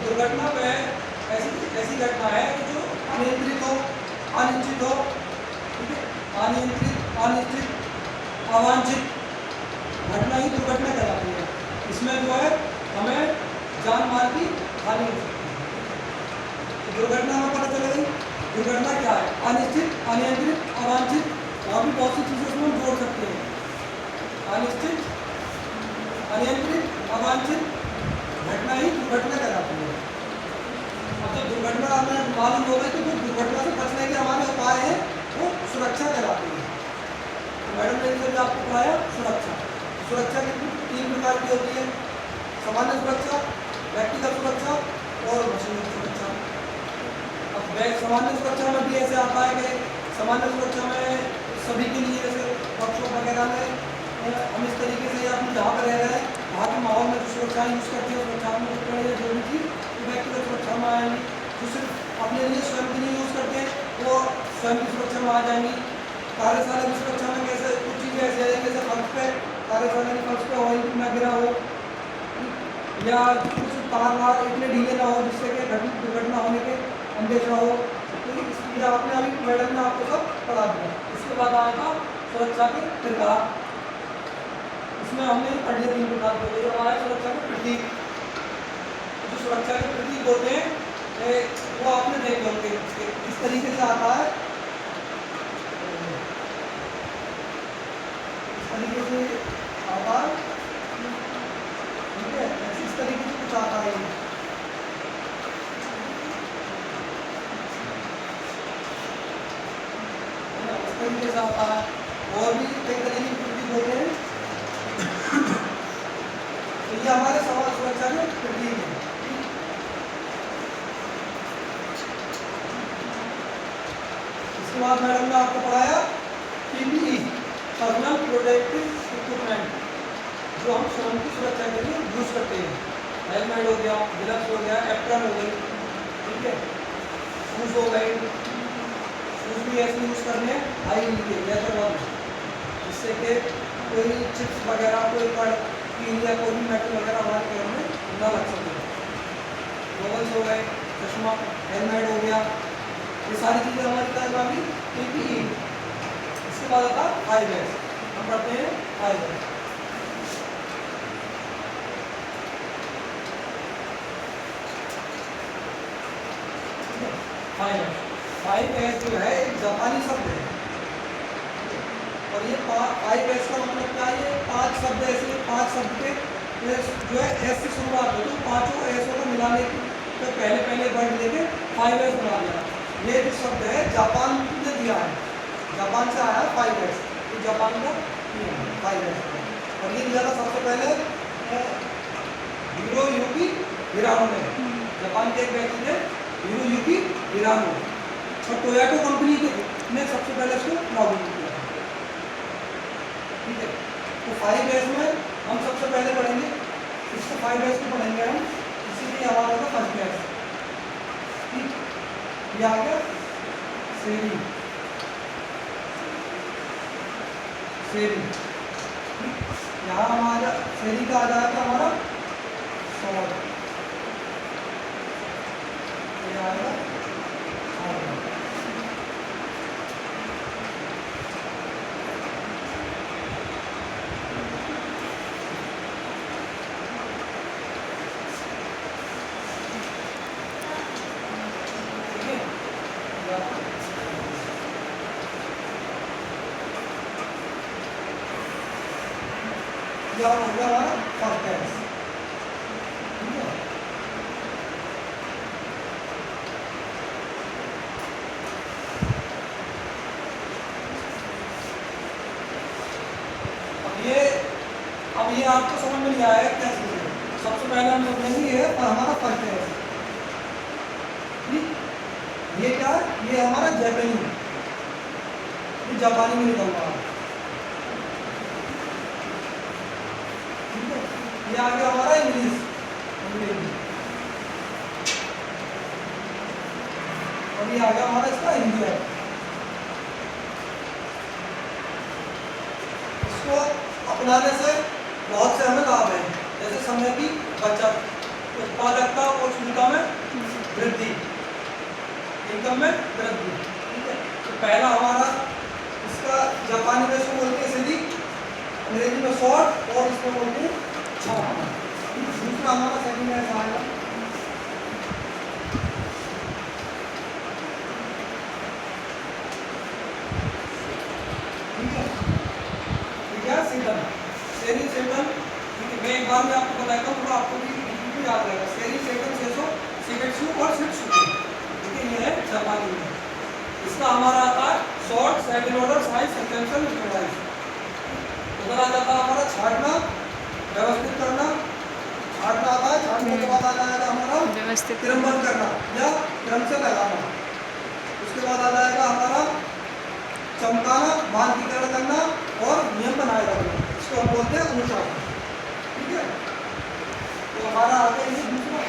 दुर्घटना में ऐसी ऐसी घटना है कि जो अनियंत्रित हो, अनिश्चित हो, ठीक है, अनियंत्रित, अनिश्चित, अवांछित घटना ही दुर्घटना कहलाती है। इसमें जो है हमें जान माल की हानि हो सकती है। तो दुर्घटना में पता चला गई दुर्घटना क्या है, अनिश्चित, अनियंत्रित, अवांछित, और भी बहुत सी चीज़ें उसमें हम जोड़ सकते हैं। अनिश्चित, अनियंत्रित, अवांछित घटना ही दुर्घटना कहलाती है। अब जब दुर्घटना हमें मालूम हो गई तो जो दुर्घटना से बचने के हमारे उपाय हैं वो सुरक्षा कहलाती है। तो मैडम ने इसे भी आपको पढ़ाया सुरक्षा। सुरक्षा की 3 प्रकार की होती है, सामान्य सुरक्षा, व्यक्तिगत सुरक्षा और मशीनी सुरक्षा। अब सामान्य सुरक्षा में भी ऐसे आता है कि सामान्य सुरक्षा में सभी के लिए, जैसे वर्कशॉप वगैरह में हम इस तरीके से या हम जहाँ पर रह रहे हैं वहाँ के माहौल में जो सुरक्षा यूज़ करते हैं, सुरक्षा में जो जो भी चीज़ व्यक्तिगत सुरक्षा में आएंगी, जो सिर्फ अपने लिए स्वयं के लिए यूज़ करते हैं वो स्वयं की सुरक्षा में आ जाएंगी। कार्यशाला की सुरक्षा में कैसे कुछ चीज़ें ऐसी आएंगी, जैसे फर्श पे, कार्यशाला के फर्श पे ऑयल ना गिरा हो या कुछ तार वार इतने ढीले ना हो जिससे कि दुर्घटना होने के अंदेशा हो। तो ये आपने अभी मैडम ने आपको सब पढ़ा दिया। इसके बाद आएगा सुरक्षा के प्रकार। इसमें हमने पढ़ लिया 3 प्रकार के। हमारा सुरक्षा के प्रतीक, जो सुरक्षा के प्रतीक होते हैं वो आपने देखे होंगे इस तरीके से आता है, इस तरीके से आता है, ठीक है, इस तरीके से कुछ आता है। इस तरीके से आता है, और भी कई तरीके के प्रतीक होते हैं। तो ये हमारे समाज सुरक्षा के प्रतीक है। इसके बाद मैडम ने आपको पढ़ाया पीपीई, पर्सनल प्रोटेक्टिव इक्विपमेंट, जो हम स्वयं की सुरक्षा के लिए यूज करते हैं। हेलमेट हो गया, ग्लव्स हो गया, एप्रन हो गई, ठीक है, शूज हो गए। शूज भी ऐसे यूज करने हाई हील के लेदर वाले, जिससे कि कोई चिप्स वगैरह, कोई कड़ कील या कोई भी मेटल वगैरह हमारे पैर में न लग सके। गॉगल्स हो गए, चश्मा, हेलमेट हो गया, ये सारी चीज़ें हमारी क्या होगी, पीपीई। इसके बाद आता है 5S, हम पढ़ते हैं 5S। 5S जो है एक जापानी शब्द है, और ये 5S का मतलब क्या है, 5 शब्द ऐसे 5 शब्द के जो है एस से शुरुआत हो, तो 5 एसों को मिलाने के पहले वर्ड लेके 5S बना दिया। ये जो शब्द है जापान ने दिया है, जापान से आया है 5S, तो जापान का 5S, और ये दिया था सबसे पहले हिरोयुकी हिरानो ने। जापान के एक व्यक्ति थे हिरोयुकी हिरानो, और टोयोटा कंपनी ने सबसे पहले इसको लागू किया। ठीक है, तो 5S में हम सबसे पहले पढ़ेंगे इसको, 5S को पढ़ेंगे हम, इसीलिए हमारा होगा फर्स्ट क्लास। ठीक, ये आ गया शेरी, शेरी, यहाँ हमारा शेरी का आ जाएगा हमारा सॉर्ड, ये आएगा हो गया हमारा फर्स्ट क्लास। ठीक है, अब ये आपको समझ में नहीं आया क्या चीज़ है। सबसे पहले हम लोग लेंगे ये और हमारा फर्स्ट क्लास। ठीक, ये क्या है, ये हमारा जापानी, ये जापानी में निकल रहा है। ये आ गया हमारा इंग्लिश, और ये आ गया हमारा इसका हिंदी है। इसको अपनाने से बहुत से हमें लाभ है, जैसे समय की बचत, उत्पादकता और क्षमता में वृद्धि, इनकम में वृद्धि। ठीक है, तो पहला हमारा इसका जापानी में इसको बोलते हैं सीधी, अंग्रेजी में शॉर्ट और इसको बोलते हैं छाप। दूसरा हमारा सेकंड में ऐसा आएगा, ठीक है, ठीक है, सेटन, सेरी सेटन। ठीक है, मैं एक बार में आपको बताता हूँ, थोड़ा आपको भी याद रहेगा। सेरी सेटन सेसो सिकेट्सु और सिट्सु, ठीक है, ये है जापानी में। इसका हमारा आता है short, second order, size, sequential, neutralise. उधर आ जाता है हमारा छाटना, व्यवस्थित करना, छाटना आता है, छाटने के बाद आ जाएगा हमारा व्यवस्थित क्रमबद्ध करना या क्रम से लगाना। उसके बाद आ जाएगा हमारा चमकाना, मानकीकरण करना और नियम बनाए रखना, इसको हम बोलते हैं अनुशासन। ठीक है, तो हमारा आगे ये दूसरा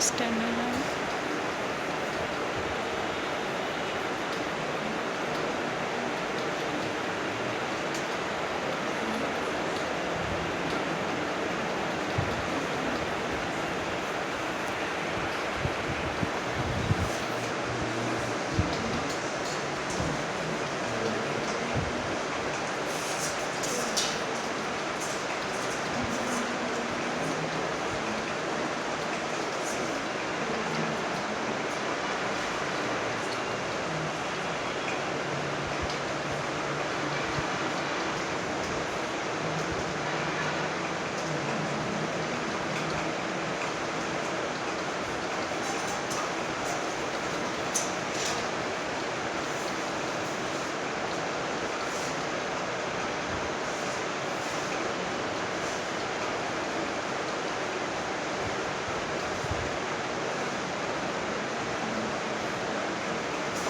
स्टेमिना,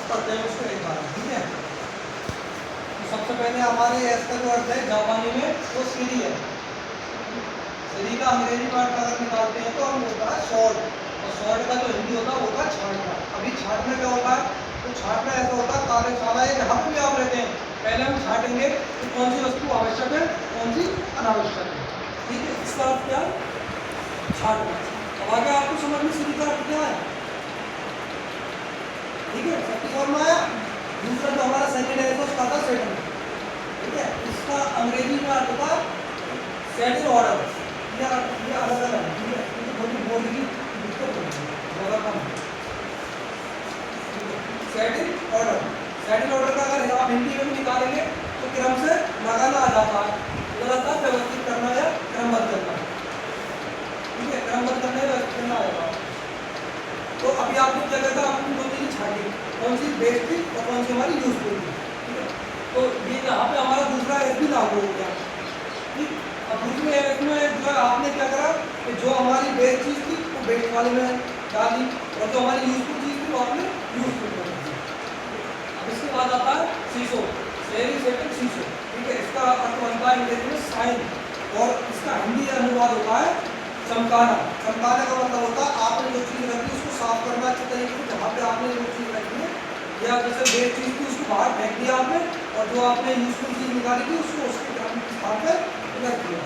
पढ़ते हैं उसको एक बार। ठीक है, तो सबसे पहले हमारे इसका जो अर्थ है जापानी में वो सीरी है। सीरी का अंग्रेजी वर्ड अगर निकालते हैं तो हम होता है शॉर्ट, और शॉर्ट का जो हिंदी होता है वो होता है छाटना। अभी छाटना क्या होता है, तो छाटना ऐसा होता है कार्यशाला है जहाँ पे भी आप रहते हैं, पहले हम छाटेंगे कि कौन सी वस्तु आवश्यक है, कौन सी अनावश्यक है। ठीक है, इसका अर्थ क्या है, छाटना। अब आगे आपको समझ में सीरी का अर्थ क्या है। ठीक है, सबको समझ में आया। दूसरा जो हमारा सेकंड है तो उसका था सेटन। ठीक है, इसका अंग्रेजी में अर्थ होता सेट इन ऑर्डर, ये अलग अलग है। ठीक है, क्योंकि थोड़ी बोलने की दिक्कत होती है, ज़्यादा कम है। Set in order, set in order का अगर आप हिंदी में भी निकालेंगे तो क्रम से लगाना आ जाता है, लगातार व्यवस्थित करना या क्रमबद्ध करना। ठीक है, क्रमबद्ध करना या व्यवस्थित करना आएगा। तो अभी आपने क्या करता है, आपने दो चीज़ छाटी, कौन सी बेस्ट थी और कौन सी हमारी यूजफुल थी। ठीक है, तो ये यहाँ पे हमारा दूसरा एस भी लागू हो गया। ठीक, अब दूसरे एस में जो है आपने क्या करा कि जो हमारी बेस्ट चीज़ थी वो बेस्ट वाले में डाली, और जो हमारी यूजफुल चीज़ थी वो आपने यूजफुल कर दी। अब इसके बाद आता है सीसो, सेरी सेटन सीसो। ठीक है, इसका अर्थ बनता है अंग्रेजी में साइन, और इसका हिंदी अनुवाद होता है चमकाना। चमकाने का मतलब होता है आपने जो चीज़ रखी उसको साफ करना अच्छे तरीके से, जहाँ पे आपने वो चीज़ रखी है, या जैसे बेड चीज़ थी उसको बाहर फेंक दिया आपने, और जो आपने यूजफुल चीज़ निकाली थी उसको उसके ग्राउंड पर रख दिया।